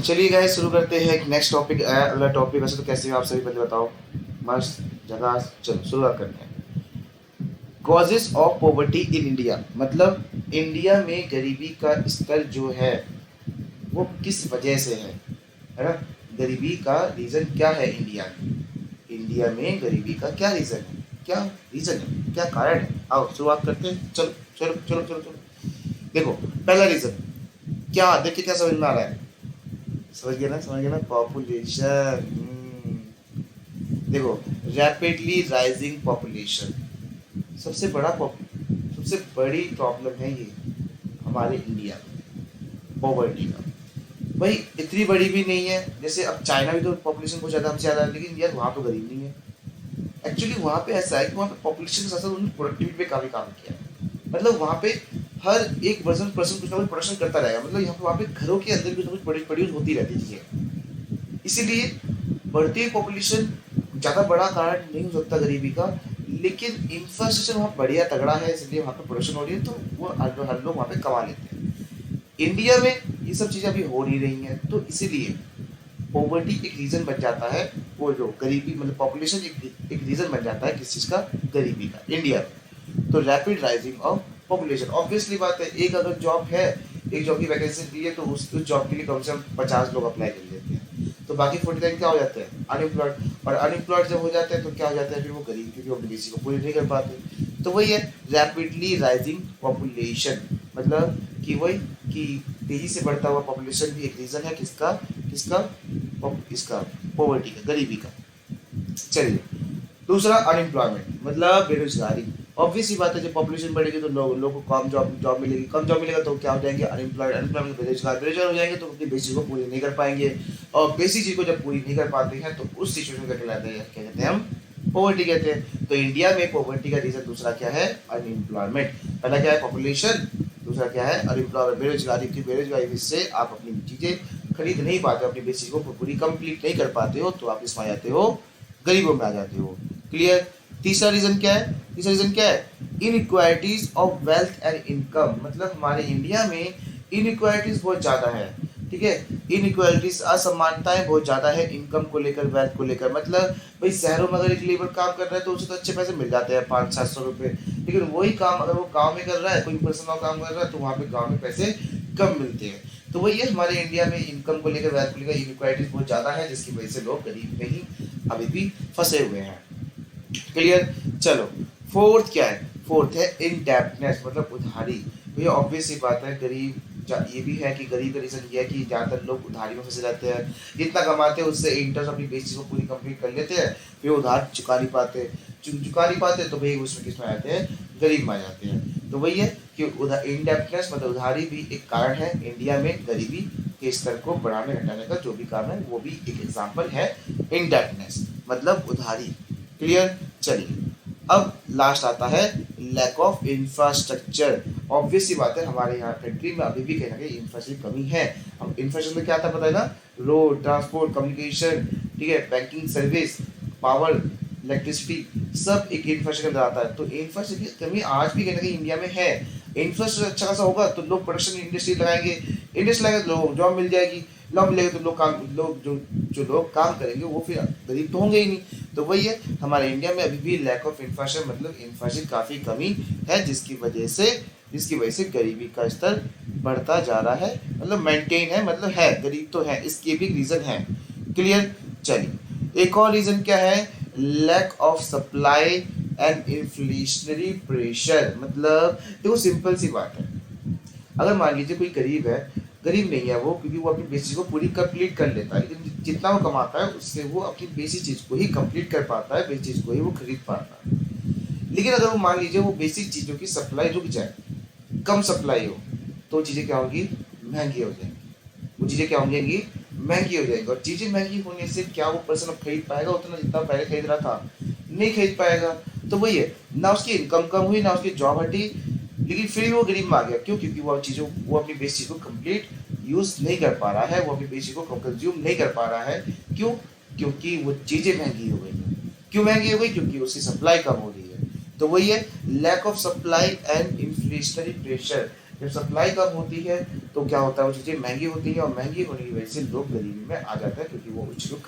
चलिए गाइस शुरू करते हैं एक नेक्स्ट टॉपिक अगला टॉपिक। वैसे तो कैसे हो आप सभी, पहले बताओ। मस्त जगह। चलो शुरुआत करते हैं। Causes of poverty in India, मतलब इंडिया में गरीबी का स्तर जो है वो किस वजह से है ना। गरीबी का रीजन क्या है इंडिया में। इंडिया में गरीबी का क्या रीजन है, क्या रीजन है, क्या कारण है। आओ शुरुआत करते हैं। चलो चलो चलो चलो चलो। देखो पहला रीजन क्या, देख के क्या समझ में आ रहा है। समझ गया ना, समझ गया ना। पॉपुलेशन। देखो, रैपिडली राइजिंग पॉपुलेशन सबसे सबसे बड़ी प्रॉब्लम है ये हमारे इंडिया में, पॉवर्टी का। भाई इतनी बड़ी भी नहीं है, जैसे अब चाइना भी तो पॉपुलेशन बहुत ज़्यादा हमसे ज़्यादा है, लेकिन यार वहाँ तो गरीब नहीं है। एक्चुअली वहाँ पे ऐसा है कि वहाँ पे पॉपुलेशन के साथ साथ उन्होंने प्रोडक्टिविटी पे काफ़ी काम किया है। मतलब वहाँ पे हर एक पर्सन पर्सन कुछ ना कुछ प्रोडक्शन करता रहेगा। मतलब यहाँ पे वहाँ पे घरों के अंदर कुछ ना कुछ प्रोड्यूस होती रहती है चीज़ें। इसीलिए बढ़ती हुई पॉपुलेशन ज़्यादा बड़ा कारण नहीं हो सकता गरीबी का, लेकिन इंफ्रास्ट्रक्चर वहाँ बढ़िया तगड़ा है, इसलिए वहाँ पे प्रोडक्शन हो रही है, तो वो हर लोग वहाँ पे कमा लेते हैं। इंडिया में ये सब चीज़ें अभी हो नहीं रही हैं, तो इसीलिए पॉवर्टी एक रीज़न बन जाता है। वो जो गरीबी मतलब पॉपुलेशन एक रीज़न बन जाता है किस चीज़ का, गरीबी का इंडिया में। तो rapid rising of population, obviously बात है। एक अगर जॉब है, एक जॉब की वैकेंसी दी है, तो उस जॉब के लिए कम से कम 50 लोग अप्लाई कर लेते हैं, तो बाकी 49 क्या हो जाते हैं, अनएम्प्लॉयड। और अनएम्प्लॉयड जब हो जाते हैं तो क्या हो जाता है, फिर वो गरीब, क्योंकि वो अपनी किसी को पूरी नहीं कर पाते। तो वही है रैपिडली राइजिंग पॉपुलेशन, मतलब कि वही कि तेजी से बढ़ता हुआ पॉपुलेशन भी एक रीज़न है किसका, किसका, इसका पॉवर्टी का, गरीबी का। चलिए दूसरा अनएम्प्लॉयमेंट, मतलब बेरोजगारी। ऑब्वियस ही बात है, जब पॉपुलेशन बढ़ेगी तो लोगों को कम जॉब मिलेगी, कम जॉब मिलेगा तो क्या हो जाएंगे, अनएम्प्लॉयड, अनएम्प्लॉयमेंट बेरोजगार हो जाएंगे, तो अपनी बेसिक चीज़ को पूरी नहीं कर पाएंगे। और बेसिक चीज़ को जब पूरी नहीं कर पाते हैं तो उस सिचुएशन का कहलाता है, क्या कहते हैं हम, पॉवर्टी कहते हैं। तो इंडिया में पॉवर्टी का रीजन दूसरा क्या है, अनएम्प्लॉयमेंट। पहला क्या है, पॉपुलेशन, दूसरा क्या है, अनएम्प्लॉयमेंट, बेरोजगारी। की बेरोजगारी से आप अपनी चीज़ें खरीद नहीं पाते हो, अपनी बेसिक को पूरी कंप्लीट नहीं कर पाते हो, तो आप इसमें आ जाते हो, गरीबों में आ जाते हो। क्लियर। तीसरा रीजन क्या है, तीसरा रीजन क्या है, inequalities of wealth and income, मतलब हमारे इंडिया में इनइक्वालिटीज बहुत ज़्यादा है। ठीक है, इनइक्वालिटीज, असमानताएं बहुत ज़्यादा है इनकम को लेकर, वेल्थ को लेकर। मतलब भाई शहरों में अगर एक लेबर काम कर रहा है तो उसे तो अच्छे पैसे मिल जाते हैं, 500-700 रुपये, लेकिन वही काम अगर वो गाँव में कर रहा है, कोई पर्सनल काम कर रहा है, तो वहाँ पे गाँव में पैसे कम मिलते हैं। तो वही है, हमारे इंडिया में इनकम को लेकर, वेल्थ को लेकर इनइक्वालिटीज बहुत ज़्यादा है, जिसकी वजह से लोग गरीब में ही अभी भी फंसे हुए हैं। क्लियर। चलो फोर्थ क्या है, फोर्थ है इनडेप्टनेस, मतलब उधारी। भैया ऑब्वियस सी बात है, गरीब ये भी है कि गरीब का रीजन ये है कि ज़्यादातर लोग उधारी में फंसे रहते हैं। जितना कमाते हैं उससे इंटरेस्ट अपनी बेसिस को पूरी कंप्लीट कर लेते हैं, फिर उधार चुका नहीं पाते, चुका नहीं पाते, तो भाई उसमें किस में आते हैं, गरीब में आ जाते हैं। तो वही है कि इनडेप्टनेस मतलब उधारी भी एक कारण है इंडिया में गरीबी के स्तर को बढ़ाने घटाने का, जो भी कारण है वो भी एक एग्जाम्पल है इनडेप्टनेस, मतलब उधारी। क्लियर। चलिए अब लास्ट आता है लैक ऑफ इंफ्रास्ट्रक्चर। ऑब्वियस सी बात है, हमारे यहाँ कंट्री में अभी भी कहीं ना कहीं इंफ्रास्ट्रक्चर कमी है। हम इंफ्रास्ट्रक्चर क्या आता पता है ना, रोड, ट्रांसपोर्ट, कम्युनिकेशन, ठीक है, बैंकिंग सर्विस, पावर, इलेक्ट्रिसिटी, सब एक इंफ्रास्ट्रक्चर अंदर आता है। तो इंफ्रास्ट्रक्चर की कमी आज भी कहीं ना कहीं इंडिया में है। इंफ्रास्ट्रक्चर अच्छा खासा होगा तो लोग प्रोडक्शन इंडस्ट्री लगाएंगे, इंडस्ट्री लगाएंगे तो लोग जॉब मिल जाएगी, जॉब मिलेगा तो लोग जो लोग काम करेंगे वो फिर गरीब तो होंगे ही नहीं। तो वही है, हमारे इंडिया में अभी भी लैक ऑफ इंफ्रास्ट्रक्चर, मतलब इंफ्रास्ट्रक्चर काफ़ी कमी है, जिसकी वजह से गरीबी का स्तर बढ़ता जा रहा है। मतलब मेंटेन है, मतलब है, गरीब तो है, इसके भी रीज़न है। क्लियर। चलिए एक और रीज़न क्या है, lack of supply and inflationary pressure. मतलब देखो सिंपल सी बात है, अगर मान लीजिए कोई गरीब है, गरीब नहीं है वो, क्योंकि वो अपनी बेसिक को पूरी कंप्लीट कर लेता है, लेकिन जितना वो कमाता है उससे वो अपनी बेसिक चीज़ को ही कंप्लीट कर पाता है, बेसिक चीज़ को ही वो खरीद पाता है। लेकिन अगर वो मान लीजिए वो बेसिक चीज़ों की सप्लाई रुक जाए, कम सप्लाई हो, तो चीज़ें क्या होंगी, महंगी हो जाएंगी। वो चीज़ें क्या होंगी, महंगी हो जाएंगी। और चीज़ें महंगी होने से क्या वो पर्सन अब खरीद पाएगा उतना जितना पहले खरीद रहा था, नहीं खरीद पाएगा। तो वही है, ना उसकी इनकम कम हुई, ना उसकी जॉब हटी, लेकिन फिर वो गरीब में आ गया। क्यों, क्योंकि वो अपनी बेसिक चीज़ को कंप्लीट यूज़ नहीं कर पा रहा है, वो अपनी बेसिक को कंज्यूम नहीं कर पा रहा है। क्यों, क्योंकि वो चीज़ें महंगी हो गई हैं। क्यों महंगी हो गई, क्योंकि उसकी सप्लाई कम हो रही है। तो वही है lack of supply and inflationary pressure. जब सप्लाई कम होती है तो क्या होता है, वो चीज़ें महंगी होती है और महंगी होने की वजह से लोग गरीबी में आ जाते हैं, क्योंकि वो उस चीज़ को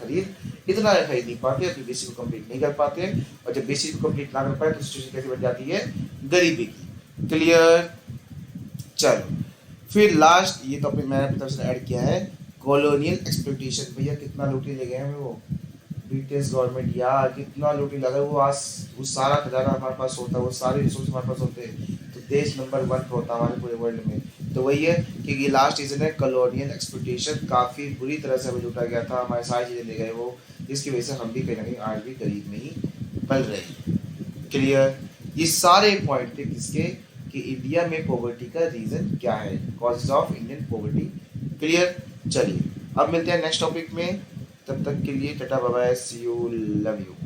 इतना खरीद नहीं पाते, अपनी बेसिक को कंप्लीट नहीं कर पाते, और जब बेसिक को कंप्लीट ना कर पाए तो सिचुएशन कैसे बन जाती है, गरीबी की। क्लियर। चलो फिर लास्ट ये टॉपिक मैंने अपनी तरफ से ऐड किया है, कॉलोनियल एक्सप्लॉयटेशन। भैया कितना लूटी ले गए हमें वो ब्रिटिश गवर्नमेंट यार, कितना लूटी लगा। वो आज वो सारा खजाना हमारे पास होता, वो सारे रिसोर्स हमारे पास होते, तो देश नंबर 1 पे होता हमारे पूरे वर्ल्ड में। तो वही है कि ये लास्ट रीजन है, कॉलोनियल एक्सप्लॉयटेशन। काफ़ी बुरी तरह से हमें लूटा गया था, हमारे सारी चीज़ें ले गए वो, जिसकी वजह से हम भी कहीं ना कहीं आज भी गरीब में ही पल रहे हैं। क्लियर। ये सारे पॉइंट थे किसके, कि इंडिया में पॉवर्टी का रीजन क्या है, causes of Indian poverty. Clear. चलिए अब मिलते हैं नेक्स्ट टॉपिक में, तब तक के लिए tata bye bye, see you, love you.